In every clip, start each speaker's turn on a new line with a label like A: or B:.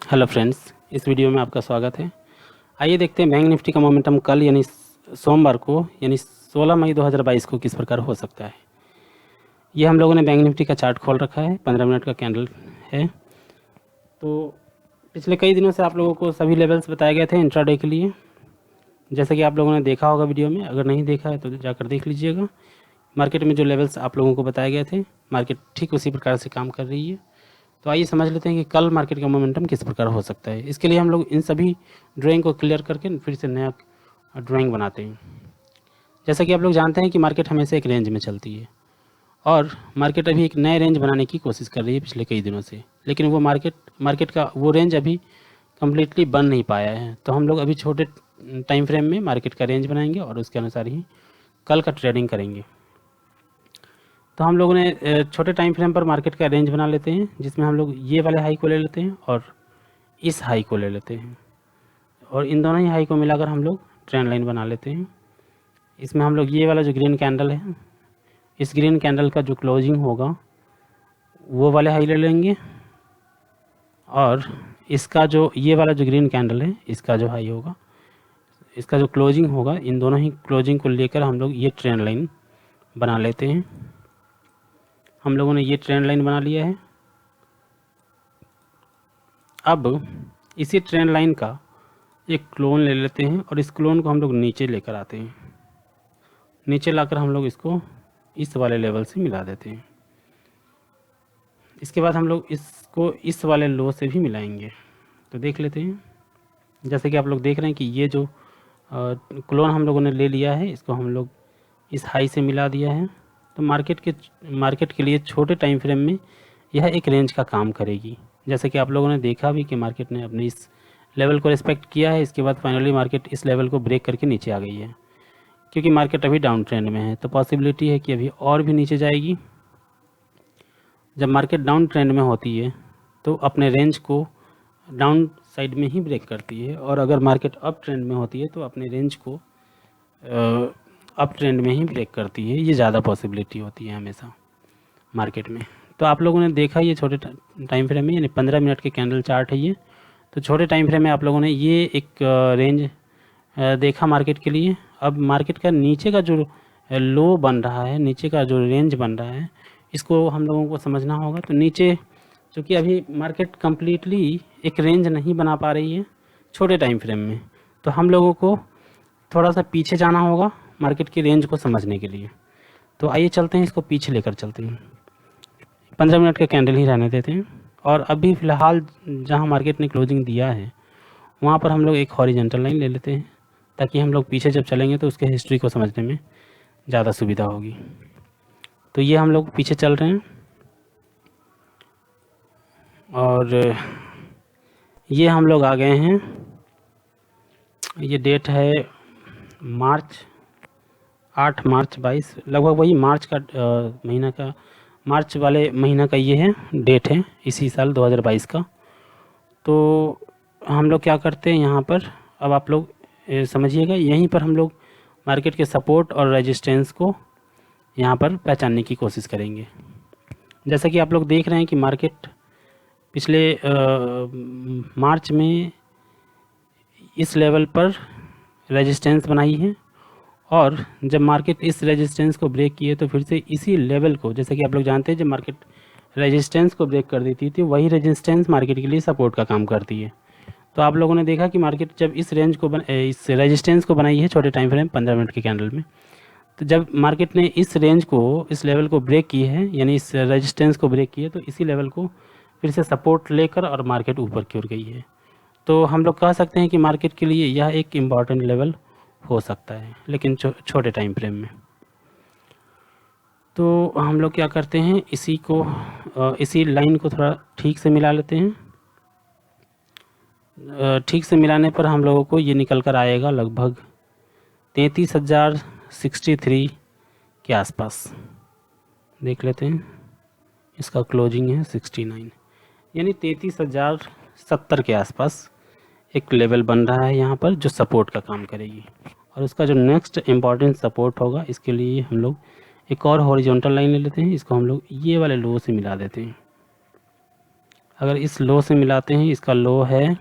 A: Hello friends, इस video में आपका स्वागत है। आइए देखते हैं बैंक निफ्टी का मोमेंटम कल यानी सोमवार को यानी 16 मई 2022 को किस प्रकार हो सकता है। ये हम लोगों ने बैंक निफ्टी का चार्ट खोल रखा है, 15 मिनट का कैंडल है। तो पिछले कई दिनों से आप लोगों को सभी लेवल्स बताए गए थे इंट्राडे के लिए, जैसे कि आप लोगों ने देखा होगा वीडियो में। अगर नहीं देखा है तो जाकर देख लीजिएगा। मार्केट में जो लेवल्स आप लोगों को बताए गए थे, मार्केट ठीक उसी प्रकार से काम कर रही है। तो आइए समझ लेते हैं कि कल मार्केट का मोमेंटम किस प्रकार हो सकता है। इसके लिए हम लोग इन सभी ड्राइंग को क्लियर करके फिर से नया ड्राइंग बनाते हैं। जैसा कि आप लोग जानते हैं कि मार्केट हमेशा एक रेंज में चलती है और मार्केट अभी एक नए रेंज बनाने की कोशिश कर रही है पिछले कई दिनों से, लेकिन वो मार्केट का वो रेंज अभी कम्प्लीटली बन नहीं पाया है। तो हम लोग अभी छोटे टाइम फ्रेम में मार्केट का रेंज बनाएंगे और उसके अनुसार ही कल का ट्रेडिंग करेंगे। तो हम लोगों ने छोटे टाइम फ्रेम पर मार्केट का रेंज बना लेते हैं, जिसमें हम लोग ये वाले हाई को ले लेते हैं और इस हाई को ले लेते हैं, और इन दोनों ही हाई को मिलाकर हम लोग ट्रेंड लाइन बना लेते हैं। इसमें हम लोग ये वाला जो ग्रीन कैंडल है, इस ग्रीन कैंडल का जो क्लोजिंग होगा वो वाले हाई ले लेंगे, और इसका जो ये वाला जो ग्रीन कैंडल है इसका जो हाई होगा, इसका जो क्लोजिंग होगा, इन दोनों ही क्लोजिंग को लेकर हम लोग ये ट्रेंड लाइन बना लेते हैं। हम लोगों ने ये ट्रेंड लाइन बना लिया है। अब इसी ट्रेंड लाइन का एक क्लोन ले लेते हैं और इस क्लोन को हम लोग नीचे लेकर आते हैं। नीचे लाकर हम लोग इसको इस वाले लेवल से मिला देते हैं। इसके बाद हम लोग इसको इस वाले लो से भी मिलाएंगे। तो देख लेते हैं, जैसे कि आप लोग देख रहे हैं कि ये जो क्लोन हम लोगों ने ले लिया है, इसको हम लोग इस हाई से मिला दिया है। तो मार्केट के लिए छोटे टाइम फ्रेम में यह एक रेंज का काम करेगी। जैसे कि आप लोगों ने देखा भी कि मार्केट ने अपने इस लेवल को रिस्पेक्ट किया है। इसके बाद फाइनली मार्केट इस लेवल को ब्रेक करके नीचे आ गई है, क्योंकि मार्केट अभी डाउन ट्रेंड में है। तो पॉसिबिलिटी है कि अभी और भी नीचे जाएगी। जब मार्केट डाउन ट्रेंड में होती है तो अपने रेंज को डाउन साइड में ही ब्रेक करती है, और अगर मार्केट अप ट्रेंड में होती है तो अपने रेंज को अप ट्रेंड में ही ब्रेक करती है। ये ज़्यादा पॉसिबिलिटी होती है हमेशा मार्केट में। तो आप लोगों ने देखा ये छोटे टाइम फ्रेम में, यानी 15 मिनट के कैंडल चार्ट है ये। तो छोटे टाइम फ्रेम में आप लोगों ने ये एक रेंज देखा मार्केट के लिए। अब मार्केट का नीचे का जो लो बन रहा है, नीचे का जो रेंज बन रहा है, इसको हम लोगों को समझना होगा। तो नीचे चूँकि अभी मार्केट कम्प्लीटली एक रेंज नहीं बना पा रही है छोटे टाइम फ्रेम में, तो हम लोगों को थोड़ा सा पीछे जाना होगा मार्केट की रेंज को समझने के लिए। तो आइए चलते हैं, इसको पीछे लेकर चलते हैं। 15 मिनट का कैंडल ही रहने देते हैं, और अभी फ़िलहाल जहां मार्केट ने क्लोजिंग दिया है वहां पर हम लोग एक हॉरिजॉन्टल लाइन ले लेते हैं, ताकि हम लोग पीछे जब चलेंगे तो उसके हिस्ट्री को समझने में ज़्यादा सुविधा होगी। तो ये हम लोग पीछे चल रहे हैं, और ये हम लोग आ गए हैं। ये डेट है मार्च 8 मार्च 22, लगभग वही मार्च का महीना का, मार्च वाले महीना का ये है डेट है इसी साल 2022 का। तो हम लोग क्या करते हैं यहाँ पर, अब आप लोग समझिएगा, यहीं पर हम लोग मार्केट के सपोर्ट और रेजिस्टेंस को यहाँ पर पहचानने की कोशिश करेंगे। जैसा कि आप लोग देख रहे हैं कि मार्केट पिछले मार्च में इस लेवल पर रेजिस्टेंस बनाई है, और जब मार्केट इस रेजिस्टेंस को ब्रेक किए तो फिर से इसी लेवल को, जैसे कि आप लोग जानते हैं, जब मार्केट रेजिस्टेंस को ब्रेक कर देती थी वही रेजिस्टेंस मार्केट के लिए सपोर्ट का काम करती है। तो आप लोगों ने देखा कि मार्केट जब इस रेंज को इस रेजिस्टेंस को बनाई है छोटे टाइम फ्रेम 15 मिनट के कैंडल में, तो जब मार्केट ने इस रेंज को, इस लेवल को ब्रेक की है, यानी इस रेजिस्टेंस को ब्रेक किया, तो इसी लेवल को फिर से सपोर्ट लेकर और मार्केट ऊपर की ओर गई है। तो हम लोग कह सकते हैं कि मार्केट के लिए यह एक इम्पॉर्टेंट लेवल हो सकता है, लेकिन छोटे टाइम फ्रेम में। तो हम लोग क्या करते हैं, इसी लाइन को थोड़ा ठीक से मिला लेते हैं। ठीक से मिलाने पर हम लोगों को ये निकल कर आएगा लगभग 33,063 के आसपास। देख लेते हैं, इसका क्लोजिंग है 69, यानी 33,070 के आसपास एक लेवल बन रहा है यहाँ पर, जो सपोर्ट का काम करेगी। और उसका जो नेक्स्ट इम्पॉर्टेंट सपोर्ट होगा, इसके लिए हम लोग एक और हॉरिजॉन्टल लाइन ले लेते हैं। इसको हम लोग ये वाले लो से मिला देते हैं। अगर इस लो से मिलाते हैं, इसका लो है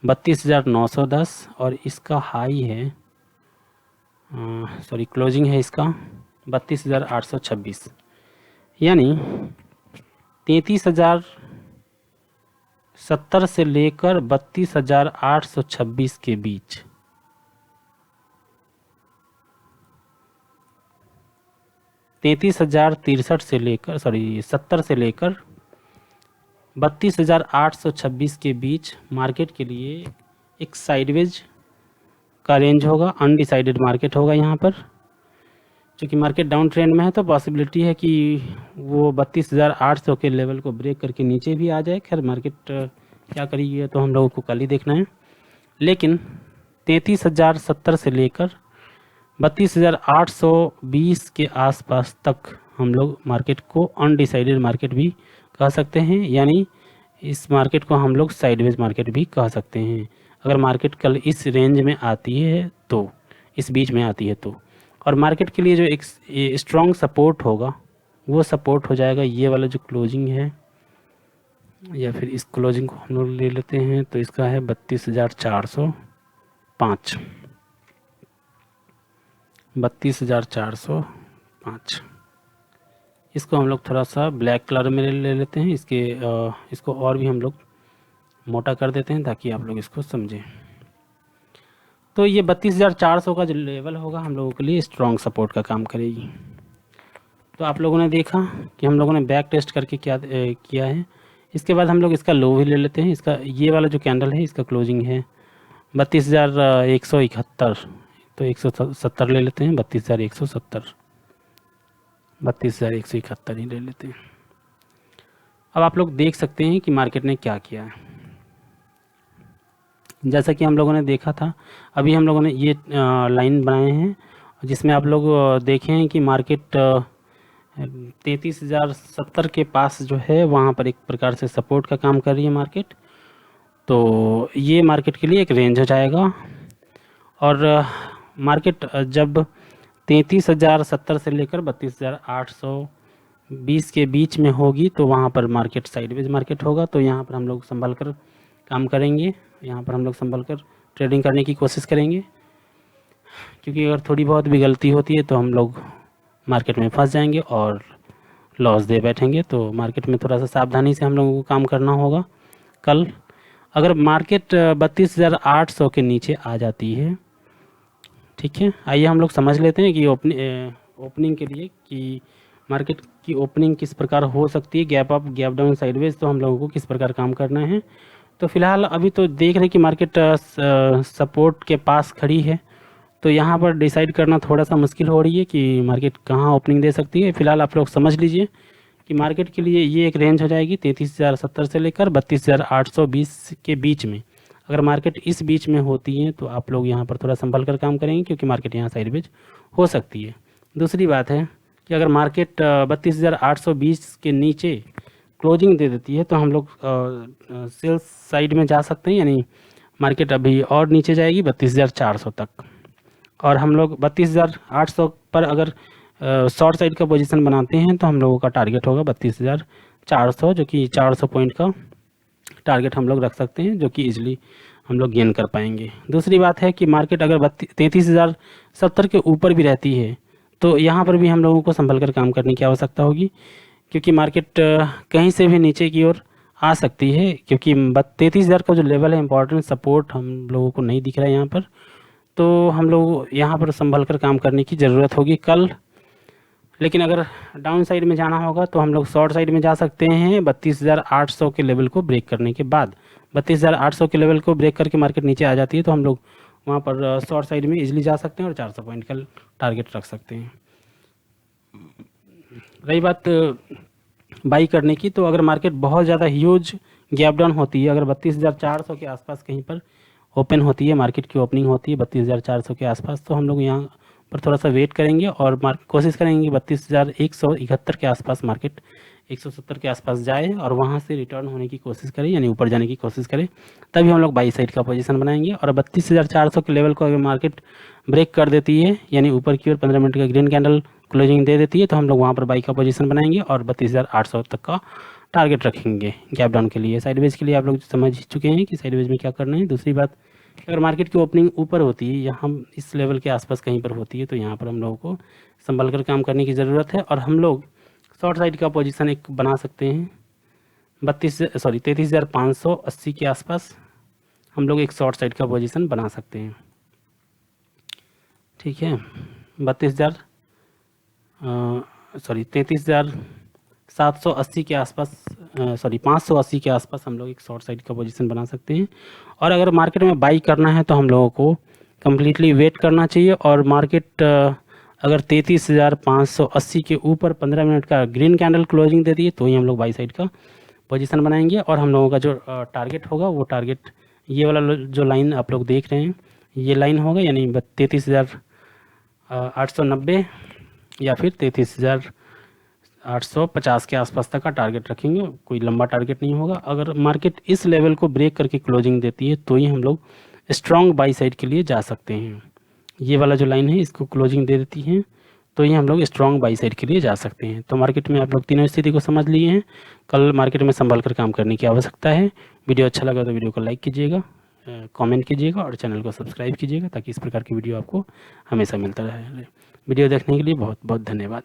A: 32,910 और इसका हाई है सॉरी क्लोजिंग है इसका 32,826, यानी 33,070 से लेकर 32,826 के बीच 33,063 से लेकर 70 से लेकर 32,826 के बीच मार्केट के लिए एक साइडवेज का रेंज होगा, अनडिसाइडेड मार्केट होगा यहाँ पर। चूँकि मार्केट डाउन ट्रेंड में है तो पॉसिबिलिटी है कि वो 32,800 के लेवल को ब्रेक करके नीचे भी आ जाए। खैर मार्केट क्या करेगी तो हम लोगों को कल ही देखना है, लेकिन 33,070 से लेकर 32,820 के आसपास तक हम लोग मार्केट को अनडिसाइडेड मार्केट भी कह सकते हैं, यानी इस मार्केट को हम लोग साइडवेज मार्केट भी कह सकते हैं। अगर मार्केट कल इस रेंज में आती है तो, इस बीच में आती है तो, और मार्केट के लिए जो एक स्ट्रॉन्ग सपोर्ट होगा वो सपोर्ट हो जाएगा ये वाला जो क्लोजिंग है, या फिर इस क्लोजिंग को हम लोग ले लेते हैं तो इसका है 32,405, 32,405। इसको हम लोग थोड़ा सा ब्लैक कलर में ले लेते हैं, इसको और भी हम लोग मोटा कर देते हैं ताकि आप लोग इसको समझें। तो ये 32,400 का जो लेवल होगा हम लोगों के लिए स्ट्रॉन्ग सपोर्ट का काम करेगी। तो आप लोगों ने देखा कि हम लोगों ने बैक टेस्ट करके क्या किया है। इसके बाद हम लोग इसका लो भी ले लेते हैं। इसका ये वाला जो कैंडल है इसका क्लोजिंग है 32,171, तो 170 ले लेते हैं, 32,170, 32,171 ही ले लेते हैं। अब आप लोग देख सकते हैं कि मार्केट ने क्या किया है। जैसा कि हम लोगों ने देखा था, अभी हम लोगों ने ये लाइन बनाए हैं जिसमें आप लोग देखें हैं कि मार्केट 33,070 के पास जो है वहाँ पर एक प्रकार से सपोर्ट का काम कर रही है मार्केट। तो ये मार्केट के लिए एक रेंज हो जाएगा, और मार्केट जब 33,070 से लेकर 32,820 के बीच में होगी तो वहाँ पर मार्केट साइडवेज मार्केट होगा। तो यहाँ पर हम लोग संभल कर काम करेंगे, यहाँ पर हम लोग संभल कर ट्रेडिंग करने की कोशिश करेंगे, क्योंकि अगर थोड़ी बहुत भी गलती होती है तो हम लोग मार्केट में फंस जाएंगे और लॉस दे बैठेंगे। तो मार्केट में थोड़ा सा सावधानी से हम लोगों को काम करना होगा। कल अगर मार्केट 32,800 के नीचे आ जाती है, ठीक है, आइए हम लोग समझ लेते हैं कि ओपनिंग के लिए कि मार्केट की ओपनिंग किस प्रकार हो सकती है, gap up gap down sideways, तो हम लोगों को किस प्रकार काम करना है। तो फिलहाल अभी तो देख रहे हैं कि मार्केट सपोर्ट के पास खड़ी है, तो यहाँ पर डिसाइड करना थोड़ा सा मुश्किल हो रही है कि मार्केट कहाँ ओपनिंग दे सकती है। फिलहाल आप लोग समझ लीजिए कि मार्केट के लिए ये एक रेंज हो जाएगी 33,070 से लेकर 32,820 के बीच में। अगर मार्केट इस बीच में होती है तो आप लोग यहाँ पर थोड़ा संभल कर काम करेंगे, क्योंकि मार्केट यहाँ साइडवेज हो सकती है। दूसरी बात है कि अगर मार्केट 32,820 के नीचे क्लोजिंग दे देती है तो हम लोग सेल्स साइड में जा सकते हैं, यानी मार्केट अभी और नीचे जाएगी 32,400 तक, और हम लोग 32,800 पर अगर शॉर्ट साइड का पोजीशन बनाते हैं तो हम लोगों का टारगेट होगा 32,400, जो कि 400 पॉइंट का टारगेट हम लोग रख सकते हैं, जो कि इजीली हम लोग गेन कर पाएंगे। दूसरी बात है कि मार्केट अगर 33,070 के ऊपर भी रहती है तो यहाँ पर भी हम लोगों को संभल कर काम करने की आवश्यकता होगी, क्योंकि मार्केट कहीं से भी नीचे की ओर आ सकती है, क्योंकि 33,000 का जो लेवल है इंपॉर्टेंट सपोर्ट हम लोगों को नहीं दिख रहा है यहाँ पर। तो हम लोग यहाँ पर संभल कर काम करने की ज़रूरत होगी कल। लेकिन अगर डाउन साइड में जाना होगा तो हम लोग शॉर्ट साइड में जा सकते हैं 32,800 के लेवल को ब्रेक करने के बाद। 32,800 के लेवल को ब्रेक करके मार्केट नीचे आ जाती है तो हम लोग वहाँ पर शॉर्ट साइड में इजीली जा सकते हैं और 400 पॉइंट का टारगेट रख सकते हैं। रही बात बाई करने की, तो अगर मार्केट बहुत ज़्यादा ह्यूज गैप डाउन होती है, अगर 32,400 के आसपास कहीं पर ओपन होती है, मार्केट की ओपनिंग होती है 32,400 के आसपास, तो हम लोग यहाँ पर थोड़ा सा वेट करेंगे और कोशिश करेंगे 32,171 के आसपास मार्केट 170 के आसपास जाए और वहाँ से रिटर्न होने की कोशिश करें, यानी ऊपर जाने की कोशिश करें, तभी हम लोग बाई साइड का पोजीशन बनाएंगे। और 32,400 के लेवल को अगर मार्केट ब्रेक कर देती है, यानी ऊपर की ओर 15 मिनट का ग्रीन कैंडल क्लोजिंग दे देती है, तो हम लोग वहाँ पर बाई का पोजीशन बनाएंगे और 32,800 तक का टारगेट रखेंगे गैप डाउन के लिए। साइडवेज के लिए आप लोग समझ चुके हैं कि साइडवेज में क्या करना है। दूसरी बात, अगर मार्केट की ओपनिंग ऊपर होती है, यहाँ इस लेवल के आसपास कहीं पर होती है, तो यहाँ पर हम लोगों को संभल कर काम करने की ज़रूरत है और हम लोग शॉर्ट साइड का पोजीशन एक बना सकते हैं 33,580 के आसपास हम लोग एक शॉर्ट साइड का पोजीशन बना सकते हैं। ठीक है, 33,780 के आसपास 580 के आसपास हम लोग एक शॉर्ट साइड का पोजीशन बना सकते हैं। और अगर मार्केट में बाई करना है तो हम लोगों को कम्प्लीटली वेट करना चाहिए और मार्केट अगर 33,580 के ऊपर 15 मिनट का ग्रीन कैंडल क्लोजिंग दे दी तो ही हम लोग बाई साइड का पोजीशन बनाएंगे। और हम लोगों का जो टारगेट होगा वो टारगेट ये वाला जो लाइन आप लोग देख रहे हैं ये लाइन होगा, यानी 33,890 या फिर 33,850 के आसपास तक का टारगेट रखेंगे। कोई लंबा टारगेट नहीं होगा। अगर मार्केट इस लेवल को ब्रेक करके क्लोजिंग देती है तो ही हम लोग स्ट्रॉन्ग बाई साइड के लिए जा सकते हैं। ये वाला जो लाइन है इसको क्लोजिंग दे देती है तो ये हम लोग स्ट्रॉन्ग बाई साइड के लिए जा सकते हैं। तो मार्केट में आप लोग तीनों स्थिति को समझ लिए हैं। कल मार्केट में संभल कर काम करने की आवश्यकता है। वीडियो अच्छा लगा तो वीडियो को लाइक कीजिएगा, कमेंट कीजिएगा और चैनल को सब्सक्राइब कीजिएगा ताकि इस प्रकार की वीडियो आपको हमेशा मिलता रहे। वीडियो देखने के लिए बहुत बहुत धन्यवाद।